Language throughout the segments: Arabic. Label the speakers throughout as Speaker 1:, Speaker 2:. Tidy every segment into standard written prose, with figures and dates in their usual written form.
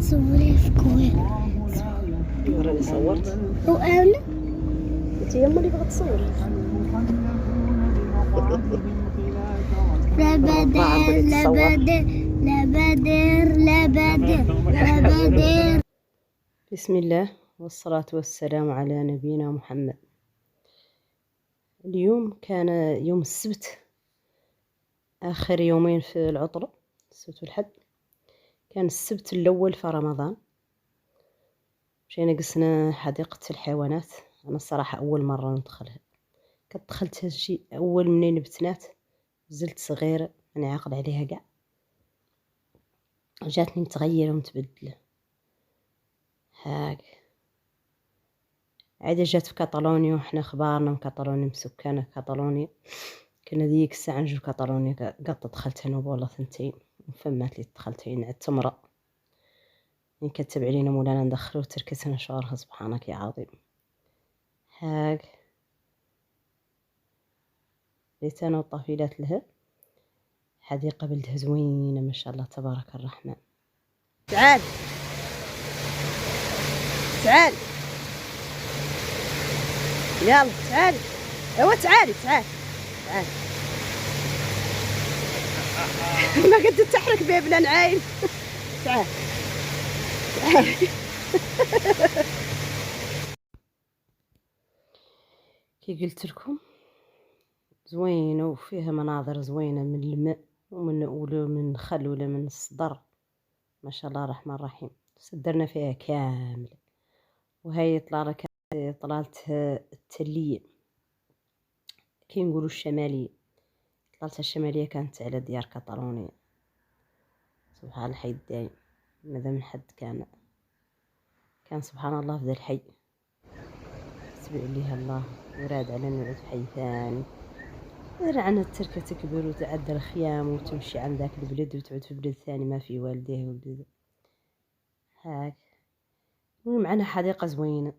Speaker 1: تصوري في كوين.
Speaker 2: راني صورت
Speaker 1: وأنا
Speaker 2: انت هي اللي بغات تصور.
Speaker 1: لا بدر لا بدر لا بدر لا بدر لا بدر.
Speaker 2: بسم الله والصلاة والسلام على نبينا محمد. اليوم كان يوم السبت، آخر يومين في العطلة، السبت والحد. كان السبت الأول في رمضان، مشينا قسنا حديقة الحيوانات. أنا الصراحة أول مرة ندخلها، دخلت هالشي أول منين بتنات، زلت صغيرة أنا عاقل عليها قاع، جاتني متغيرة ومتبدلة هاك. عادة جات في كاتالونيا، وحنا خبارنا من كاتالونيا، مسكانة كاتالونيا. كنا ديك الساعة نجو كاتالونيا، قط دخلت نوبة ولا ثنتين وفمات لي دخلتين عاد تمرة. إن كتب علينا مولانا ندخلو تركتنا شعرها سبحانك يا عظيم هاك. ليت أنا وطافيلات لها حديقة بلدها زوينة ما شاء الله تبارك الرحمن. تعال تعال يلا تعال، ايوا تعالي تعال تعال. ما قد تحرك بيه بلا نعاين. تعال تعال. كي قلت لكم زوينة وفيها مناظر زوينة من الماء ومن الخل ولا من الصدر، ما شاء الله الرحمن الرحيم. صدرنا فيها كامل، وهي طلالة طلالة التلية كي نقولوا الشمالية. طلالتها الشمالية كانت على ديار كاتالونيا، سبحان الحي الدايم. ماذا من حد كان سبحان الله في ذا الحي تبع ليها الله، وراد على نعود حي ثاني. رعنا التركة تكبر وتعدى الخيام وتمشي عند ذاك البلد وتعود في بلد ثاني ما في والديه وبلد هاك. ومعنا حديقة زوينة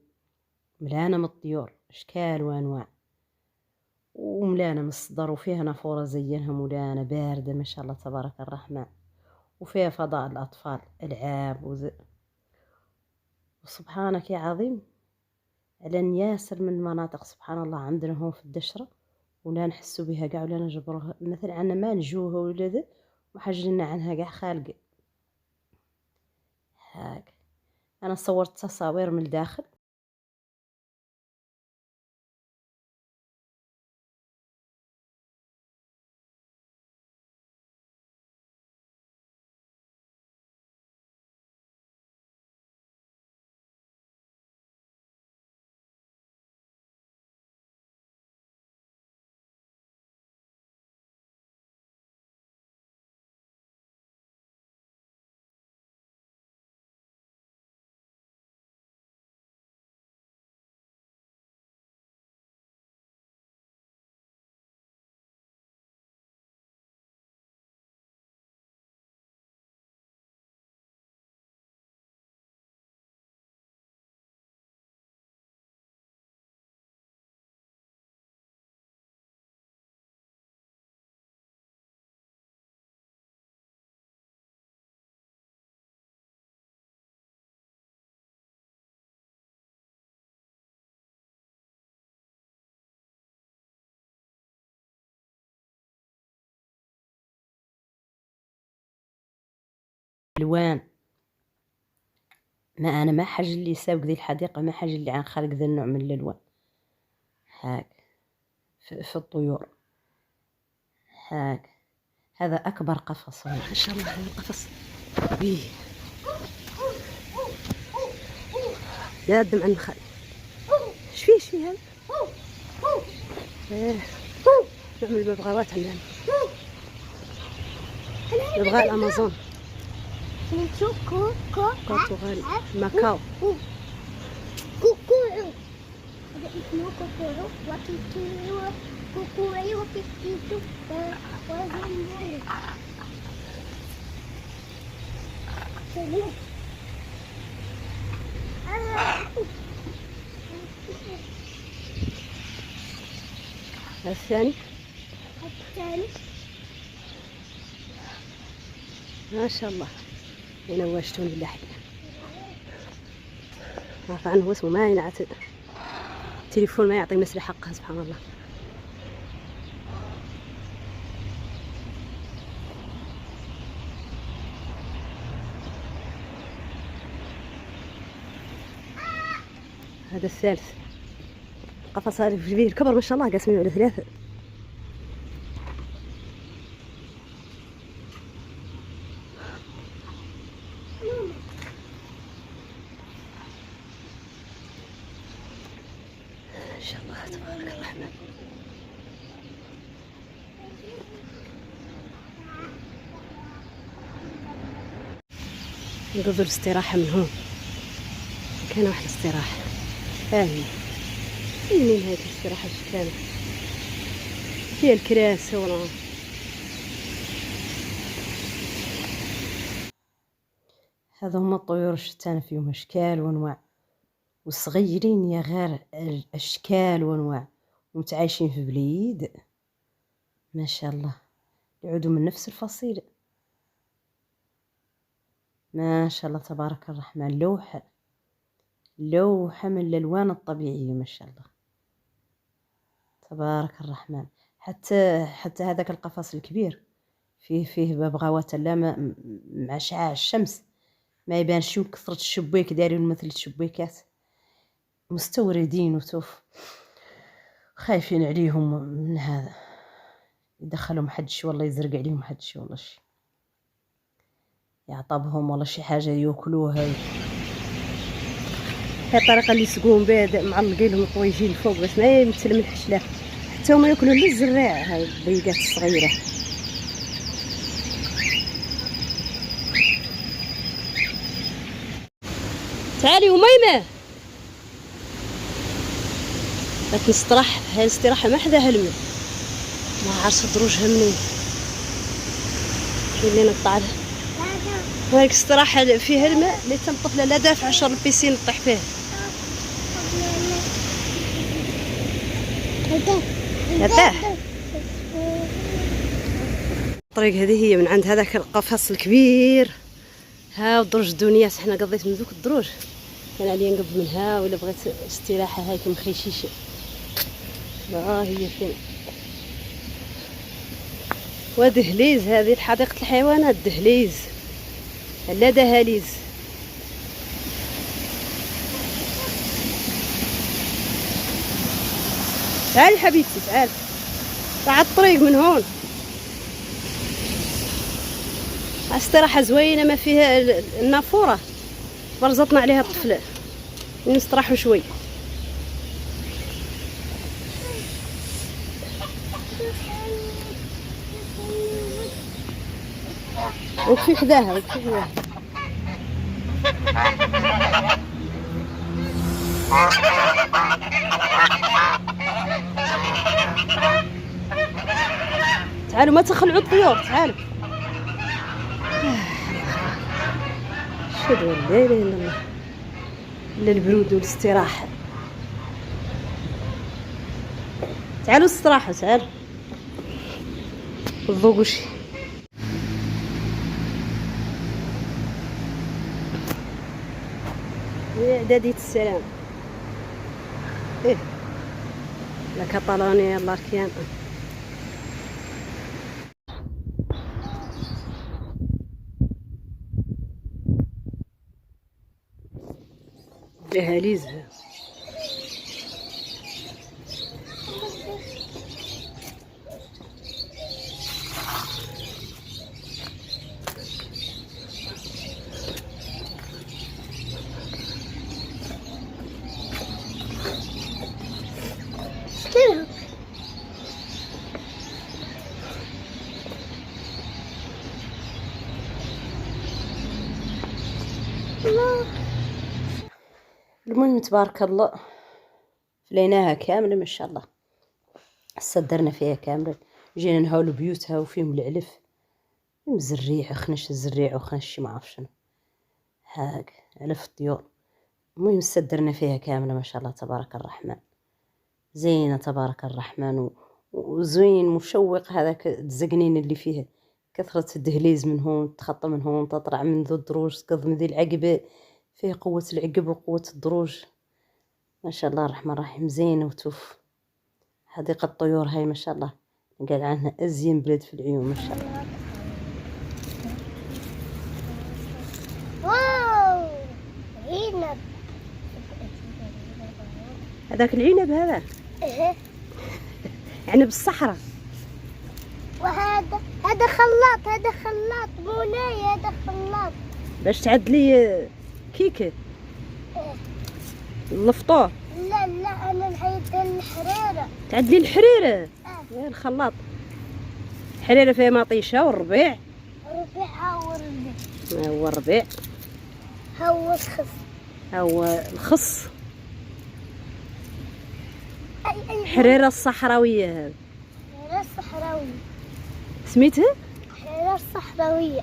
Speaker 2: ملانة من الطيور أشكال وأنواع، وملانة من الصدر، وفيها نافورة زينها مولانا باردة ما شاء الله تبارك الرحمن. وفيها فضاء الأطفال ألعاب وسبحانك يا عظيم. على ياسر من المناطق سبحان الله عندنا هون في الدشرة ولا نحسوا بها قاع ولا نجبروها، مثل عنا ما نجوها ولا ذا وحاجلنا عنها قاع خالقة هاك. أنا صورت تصاوير من الداخل. الوان ما انا ما حاجه اللي يساوق ذي الحديقه، ما حاجه اللي عن خلق ذا النوع من الالوان هاك في الطيور هاك. هذا اكبر قفص ما شاء الله. هذا القفص بيه يقدم عن الخل. ايش فيه هذا؟ نعمل ببغاوات عندنا، ببغاء الامازون، برتغال، ماكاو.
Speaker 1: كوكورو هذا اسمه كوكورو وكيكيرو كوكوري وكيكيتو وزنبولي.
Speaker 2: الثاني ما شاء الله ينوشتون باللحية. عارفة عنه اسمه ما ينعت التليفون ما يعطي مثل حقها سبحان الله. هذا الثالث قفص هذا فيه الكبر ما شاء الله قاسمين على ثلاثة. ما شاء الله تبارك الرحمن. نقضوا الاستراحة من هون، كان واحد الاستراحة هاهي منين هاي الاستراحة كانت فيها الكراسي ورا. هذا هما الطيور الشتان فيهم اشكال وانواع، والصغيرين يا غير اشكال وانواع، ومتعايشين في بليد ما شاء الله، يعودوا من نفس الفصيلة ما شاء الله تبارك الرحمن. لوحة من الألوان الطبيعية ما شاء الله تبارك الرحمن. حتى هذاك القفص الكبير فيه ببغاوات لا مع شعاع الشمس ما يبانش، كثرة الشبيك دايرين مثل الشبيكات، مستوردين وتوف خايفين عليهم من هذا يدخلهم حد شي والله يزرق عليهم حد شي والله شي يعطبهم والله شي حاجة ياكلوها. هي الطريقة اللي يسقون بها معلقين لهم طويجين الفوق باش ما يمثل من الحشلة، حتى هما ياكلوا لا الزراع هاي البيقات الصغيرة. تعالي أميمة لكن استراح هاي الاستراحة ما حداها الماء، ما عرفت دروجها منين اللي نقطع لها. هايك استراحة فيها الماء اللي تنطف لا دافع عشان البيسين تطيح فيه. هذا الطريق هذه هي من عند هذاك القفص الكبير ها، ودروج الدنيا حنا قضيت من ذوك الدروج كان عليا نقض منها، ولا بغيت استراحة هاك مخيشيشة هي فين. ودهليز هذه حديقة الحيوانات، دهليز لا دهاليز. تعالي حبيبتي تعالي، طلع الطريق من هون. استراحة زوينة ما فيها النافورة، برزطنا عليها الطفلة نستراحوا شوي. وكفي حداها وكفي حداها. تعالوا ما تخلعوا الطيور تعالوا. شهدوا لا اله الا الله الا البرود والاستراحة. تعالوا استراحوا تعالوا الضوء شي. هي اعدادية السلام لا كطالونيا الله كيان. دهاليز المهم تبارك الله فليناها كاملة ما شاء الله، صدرنا فيها كاملة، جينا نهاولوا بيوتها وفيهم العلف زريع وخنش الزريع وخنش ما عرف شنو هاك علف الطيور. المهم صدرنا فيها كاملة ما شاء الله تبارك الرحمن، زينة تبارك الرحمن وزين مشوق. هذاك الزقنين اللي فيها كثرة الدهليز من هون تخطى من هون تطلع من ذو الدروج تقض من ذي العقبة فيه قوة العقب وقوة الدروج، ما شاء الله الرحمن الرحيم، زينة وتوف. حديقة الطيور هاي ما شاء الله، قال عنها أزين بلاد في العيون ما شاء الله.
Speaker 1: واو عنب.
Speaker 2: هذاك العنب هذا
Speaker 1: إيه.
Speaker 2: عنب الصحراء.
Speaker 1: وهذا خلاط، هذا خلاط مولاي، هذا خلاط
Speaker 2: باش تعد لي كيكة
Speaker 1: إيه.
Speaker 2: الفطور.
Speaker 1: لا انا نحيد الحريرة.
Speaker 2: تعد لي الحريرة
Speaker 1: آه.
Speaker 2: الخلاط. الحريرة فيها مطيشة والربيع.
Speaker 1: ربيع
Speaker 2: هو الربيع،
Speaker 1: هو الخس،
Speaker 2: هو الخص.
Speaker 1: أي
Speaker 2: حريرة الصحراوية هذا
Speaker 1: حريرة الصحراوية
Speaker 2: سميتها.
Speaker 1: حريرة الصحراوية.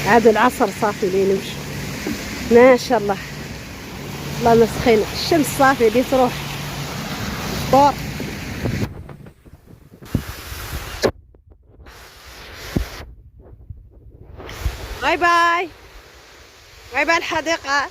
Speaker 2: عاد العصر صافي لي نمشي ما شاء الله. الله مسخين الشمس صافي اللي تروح الفطور. باي باي باي باي الحديقة.